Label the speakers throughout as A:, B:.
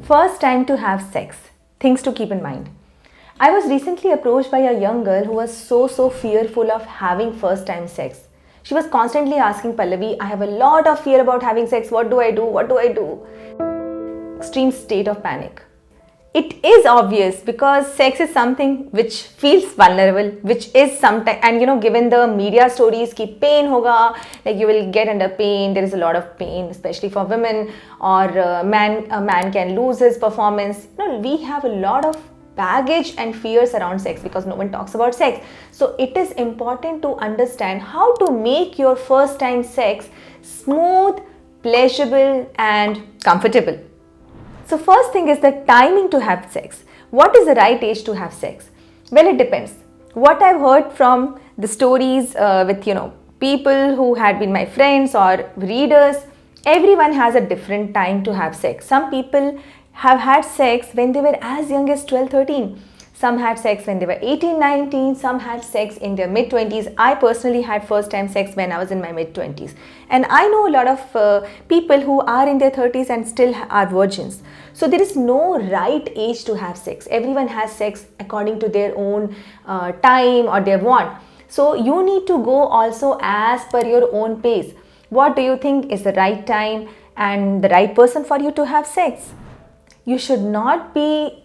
A: First time to have sex. Things to keep in mind. I was recently approached by a young girl who was so fearful of having first time sex. She was constantly asking Pallavi, I have a lot of fear about having sex. What do I do? What do I do? Extreme state of panic. It is obvious because sex is something which feels vulnerable, which is sometimes, and given the media stories ki pain hoga, like you will get under pain, there is a lot of pain, especially for women, or a man can lose his performance. We have a lot of baggage and fears around sex because no one talks about sex. So it is important to understand how to make your first time sex smooth, pleasurable and comfortable. So first thing is the timing to have sex. What is the right age to have sex? Well, it depends. What I've heard from the stories with people who had been my friends or readers, everyone has a different time to have sex. Some people have had sex when they were as young as 12, 13. Some had sex when they were 18, 19. Some had sex in their mid-20s. I personally had first time sex when I was in my mid-20s. And I know a lot of people who are in their 30s and still are virgins. So there is no right age to have sex. Everyone has sex according to their own time or their want. So you need to go also as per your own pace. What do you think is the right time and the right person for you to have sex? You should not be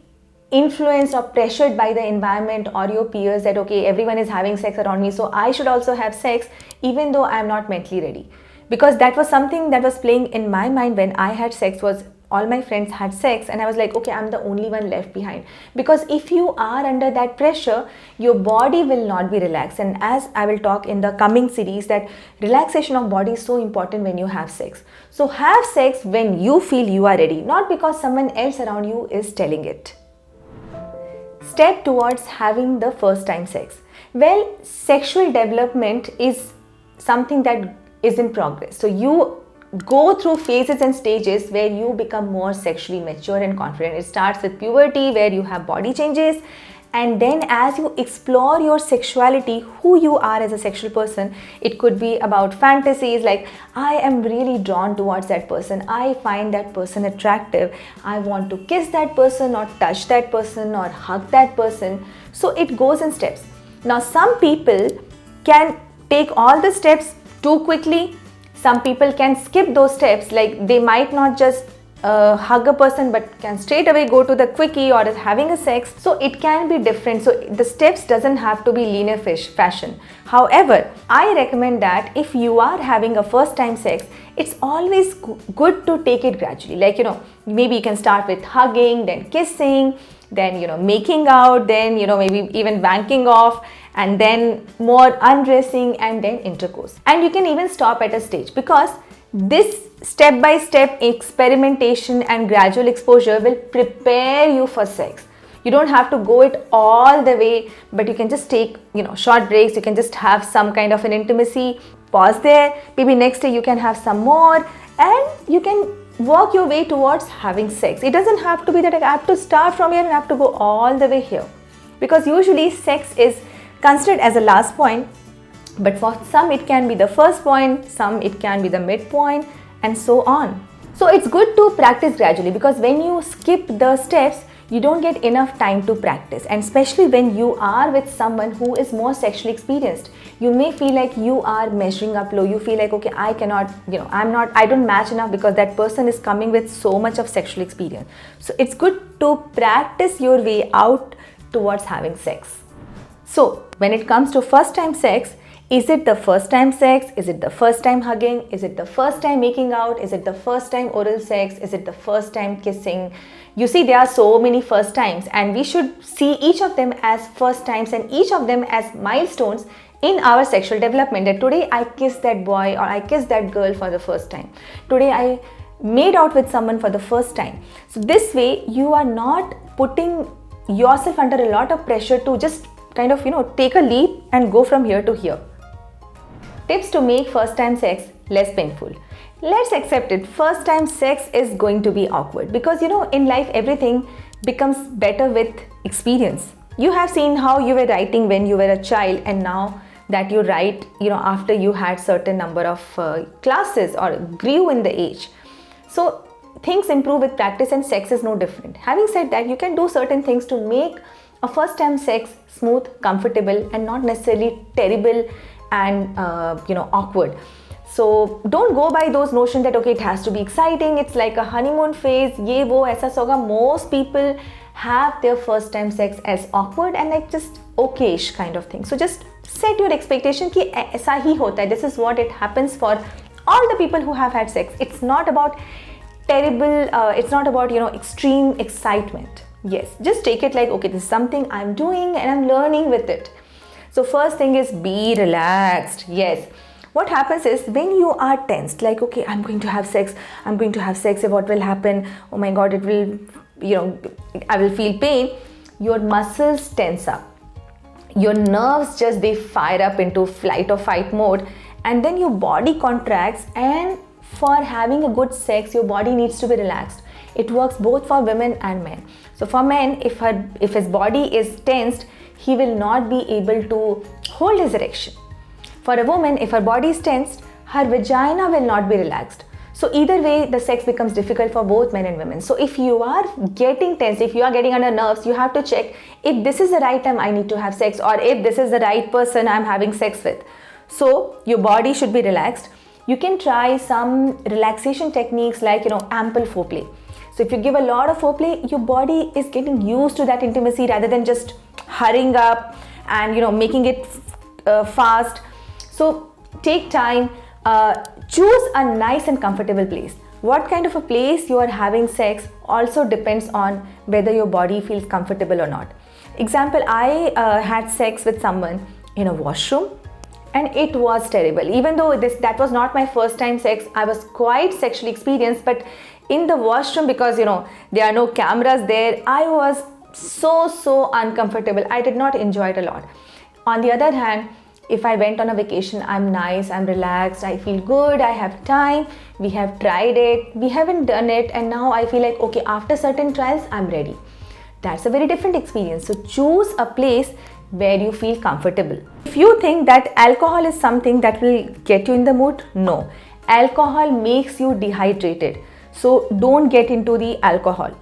A: influenced or pressured by the environment or your peers that okay, everyone is having sex around me, so I should also have sex even though I am not mentally ready. Because that was something that was playing in my mind when I had sex, was all my friends had sex and I was like, okay, I'm the only one left behind. Because if you are under that pressure, your body will not be relaxed. And as I will talk in the coming series, that relaxation of body is so important when you have sex. So have sex when you feel you are ready, not because someone else around you is telling it. Step towards having the first time sex. Well, sexual development is something that is in progress. So you go through phases and stages where you become more sexually mature and confident. It starts with puberty where you have body changes, and then as you explore your sexuality, who you are as a sexual person, it could be about fantasies like I am really drawn towards that person, I find that person attractive, I want to kiss that person or touch that person or hug that person. So it goes in steps. Now some people can take all the steps too quickly. Some people can skip those steps, like they might not just hug a person but can straight away go to the quickie or having a sex. So it can be different. So the steps doesn't have to be linear fashion. However, I recommend that if you are having a first time sex, it's always good to take it gradually. Like, maybe you can start with hugging, then kissing, then, making out, then, maybe even wanking off, and then more undressing, and then intercourse. And you can even stop at a stage, because this step-by-step experimentation and gradual exposure will prepare you for sex. You don't have to go it all the way, but you can just take, short breaks. You can just have some kind of an intimacy, pause there, maybe next day you can have some more, and you can work your way towards having sex. It doesn't have to be that I have to start from here and have to go all the way here, because usually sex is considered as a last point, but for some it can be the first point, some it can be the midpoint, and so on. So it's good to practice gradually, because when you skip the steps, you don't get enough time to practice. And especially when you are with someone who is more sexually experienced, you may feel like you are measuring up low. You feel like, okay, I cannot, I don't match enough because that person is coming with so much of sexual experience. So it's good to practice your way out towards having sex. So when it comes to first time sex, is it the first time sex? Is it the first time hugging? Is it the first time making out? Is it the first time oral sex? Is it the first time kissing? You see, there are so many first times, and we should see each of them as first times and each of them as milestones in our sexual development. That today I kissed that boy or I kissed that girl for the first time. Today I made out with someone for the first time. So this way you are not putting yourself under a lot of pressure to just kind of, take a leap and go from here to here. Tips to make first time sex less painful. Let's accept it. First time sex is going to be awkward, because in life everything becomes better with experience. You have seen how you were writing when you were a child, and now that you write, after you had certain number of classes or grew in the age. So things improve with practice, and sex is no different. Having said that, you can do certain things to make a first time sex smooth, comfortable, and not necessarily terrible and awkward. So don't go by those notions that okay, it has to be exciting, it's like a honeymoon phase, ye wo aisa hoga. Most people have their first time sex as awkward and like just okayish kind of thing. So just set your expectation ki aisa hi hota hai. This is what it happens for all the people who have had sex. It's not about terrible, it's not about extreme excitement. Yes, just take it like okay, this is something I'm doing and I'm learning with it. So first thing is be relaxed. Yes, what happens is when you are tensed, like okay, I'm going to have sex, what will happen, oh my god, it will, I will feel pain. Your muscles tense up, your nerves they fire up into flight or fight mode, and then your body contracts. And for having a good sex, your body needs to be relaxed. It works both for women and men. So for men, if his body is tensed, he will not be able to hold his erection. For a woman, if her body is tensed, her vagina will not be relaxed. So either way, the sex becomes difficult for both men and women. So if you are getting tense, if you are getting under nerves, you have to check if this is the right time I need to have sex, or if this is the right person I'm having sex with. So your body should be relaxed. You can try some relaxation techniques like ample foreplay. So if you give a lot of foreplay, your body is getting used to that intimacy rather than just hurrying up and making it fast. So take time, choose a nice and comfortable place. What kind of a place you are having sex also depends on whether your body feels comfortable or not. Example, I had sex with someone in a washroom and it was terrible. Even though that was not my first time sex, I was quite sexually experienced, but in the washroom, because there are no cameras there, I was so uncomfortable. I did not enjoy it a lot. On the other hand, if I went on a vacation, I'm nice, I'm relaxed, I feel good, I have time, we have tried it, we haven't done it, and now I feel like okay, after certain trials, I'm ready. That's a very different experience. So choose a place where you feel comfortable. If you think that alcohol is something that will get you in the mood, no. Alcohol makes you dehydrated. So don't get into the alcohol.